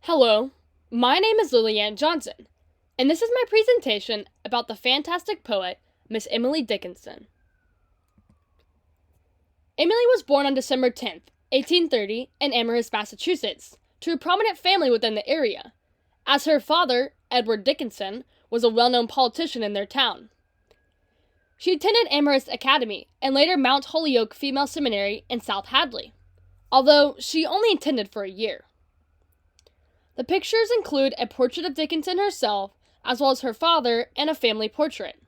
Hello, my name is Lilly-Ann Johnson, and this is my presentation about the fantastic poet, Miss Emily Dickinson. Emily was born on December 10th, 1830, in Amherst, Massachusetts, to a prominent family within the area, as her father, Edward Dickinson, was a well-known politician in their town. She attended Amherst Academy and later Mount Holyoke Female Seminary in South Hadley, although she only attended for a year. The pictures include a portrait of Dickinson herself, as well as her father, and a family portrait.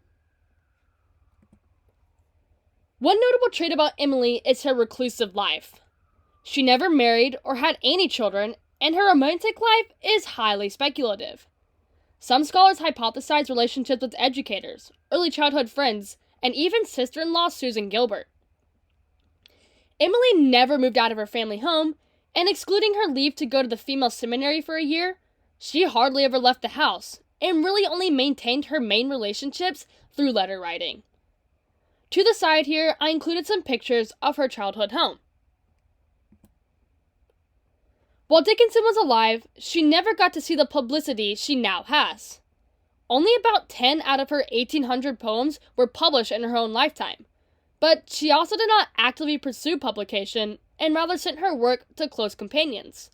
One notable trait about Emily is her reclusive life. She never married or had any children, and her romantic life is highly speculative. Some scholars hypothesize relationships with educators, early childhood friends, and even sister-in-law Susan Gilbert. Emily never moved out of her family home, and excluding her leave to go to the female seminary for a year, she hardly ever left the house, and really only maintained her main relationships through letter writing. To the side here, I included some pictures of her childhood home. While Dickinson was alive, she never got to see the publicity she now has. Only about 10 out of her 1,800 poems were published in her own lifetime, but she also did not actively pursue publication and rather sent her work to close companions.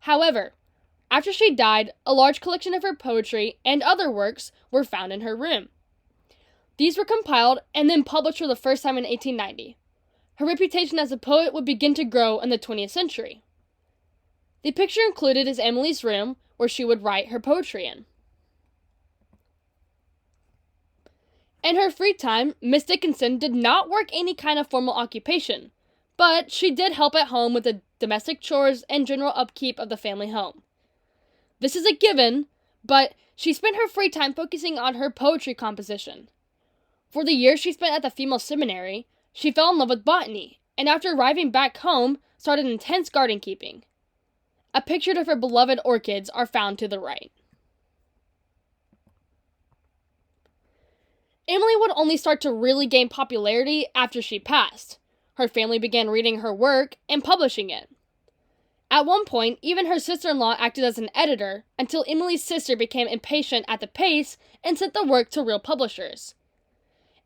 However, after she died, a large collection of her poetry and other works were found in her room. These were compiled and then published for the first time in 1890. Her reputation as a poet would begin to grow in the 20th century. The picture included is Emily's room, where she would write her poetry in. In her free time, Miss Dickinson did not work any kind of formal occupation, but she did help at home with the domestic chores and general upkeep of the family home. This is a given, but she spent her free time focusing on her poetry composition. For the years she spent at the female seminary, she fell in love with botany, and after arriving back home, started intense garden keeping. A picture of her beloved orchids are found to the right. Emily would only start to really gain popularity after she passed. Her family began reading her work and publishing it. At one point, even her sister-in-law acted as an editor until Emily's sister became impatient at the pace and sent the work to real publishers.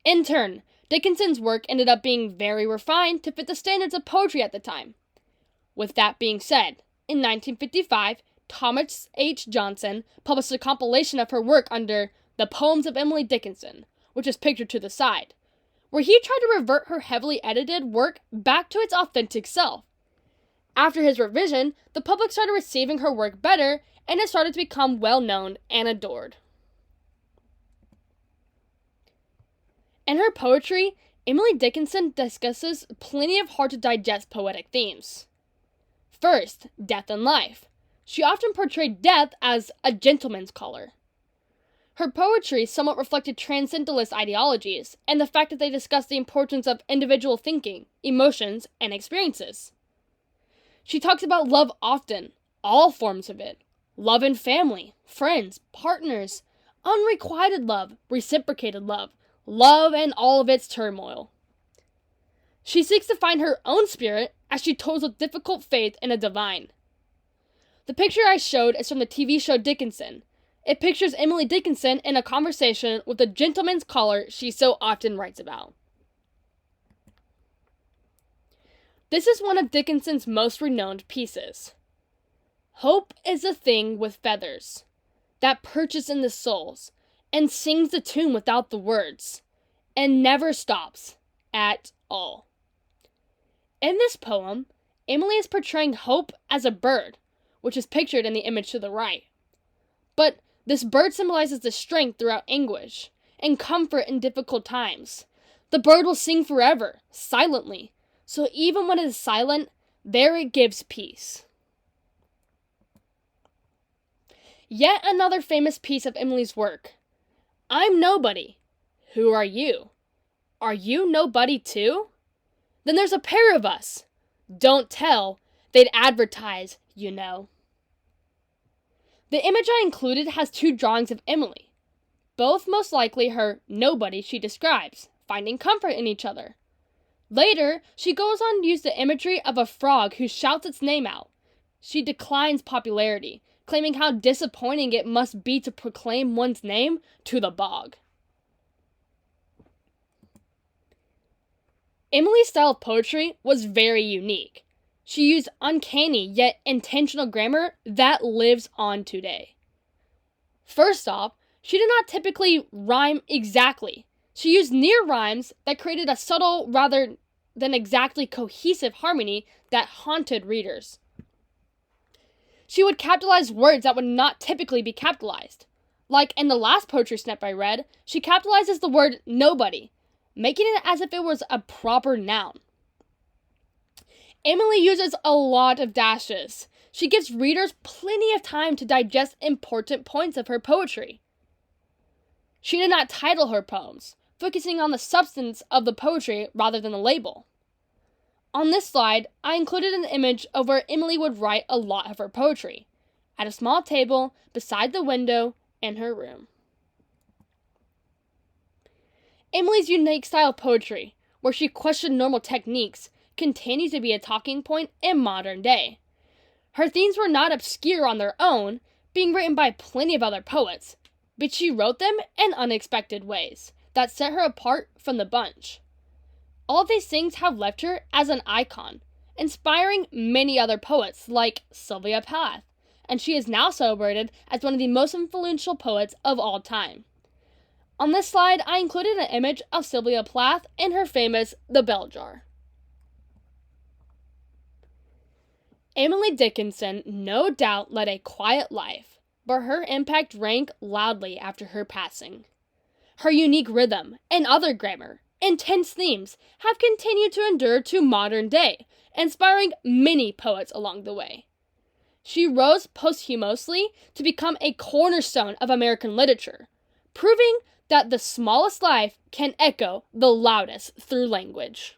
In turn, Dickinson's work ended up being very refined to fit the standards of poetry at the time. With that being said, in 1955, Thomas H. Johnson published a compilation of her work under The Poems of Emily Dickinson, which is pictured to the side, where he tried to revert her heavily edited work back to its authentic self. After his revision, the public started receiving her work better, and it started to become well-known and adored. In her poetry, Emily Dickinson discusses plenty of hard-to-digest poetic themes. First, death and life. She often portrayed death as a gentleman's color. Her poetry somewhat reflected transcendentalist ideologies and the fact that they discussed the importance of individual thinking, emotions, and experiences. She talks about love often, all forms of it. Love in family, friends, partners, unrequited love, reciprocated love, love and all of its turmoil. She seeks to find her own spirit as she toils with difficult faith in a divine. The picture I showed is from the TV show Dickinson. It pictures Emily Dickinson in a conversation with the gentleman's collar she so often writes about. This is one of Dickinson's most renowned pieces. Hope is a thing with feathers that perches in the souls and sings the tune without the words and never stops at all. In this poem, Emily is portraying hope as a bird, which is pictured in the image to the right. But this bird symbolizes the strength throughout anguish and comfort in difficult times. The bird will sing forever, silently, so even when it is silent, there it gives peace. Yet another famous piece of Emily's work. I'm nobody. Who are you? Are you nobody too? Then there's a pair of us. Don't tell, they'd advertise, you know. The image I included has two drawings of Emily, both most likely her nobody she describes, finding comfort in each other. Later, she goes on to use the imagery of a frog who shouts its name out, she declines popularity, claiming how disappointing it must be to proclaim one's name to the bog. Emily's style of poetry was very unique. She used uncanny yet intentional grammar that lives on today. First off, she did not typically rhyme exactly. She used near rhymes that created a subtle rather than exactly cohesive harmony that haunted readers. She would capitalize words that would not typically be capitalized. Like in the last poetry snip I read, she capitalizes the word nobody, making it as if it was a proper noun. Emily uses a lot of dashes. She gives readers plenty of time to digest important points of her poetry. She did not title her poems, focusing on the substance of the poetry rather than the label. On this slide, I included an image of where Emily would write a lot of her poetry, at a small table beside the window in her room. Emily's unique style of poetry, where she questioned normal techniques, continues to be a talking point in modern day. Her themes were not obscure on their own, being written by plenty of other poets, but she wrote them in unexpected ways that set her apart from the bunch. All of these things have left her as an icon, inspiring many other poets like Sylvia Plath, and she is now celebrated as one of the most influential poets of all time. On this slide, I included an image of Sylvia Plath in her famous The Bell Jar. Emily Dickinson no doubt led a quiet life, but her impact rang loudly after her passing. Her unique rhythm and other grammar, intense themes have continued to endure to modern day, inspiring many poets along the way. She rose posthumously to become a cornerstone of American literature, proving that the smallest life can echo the loudest through language.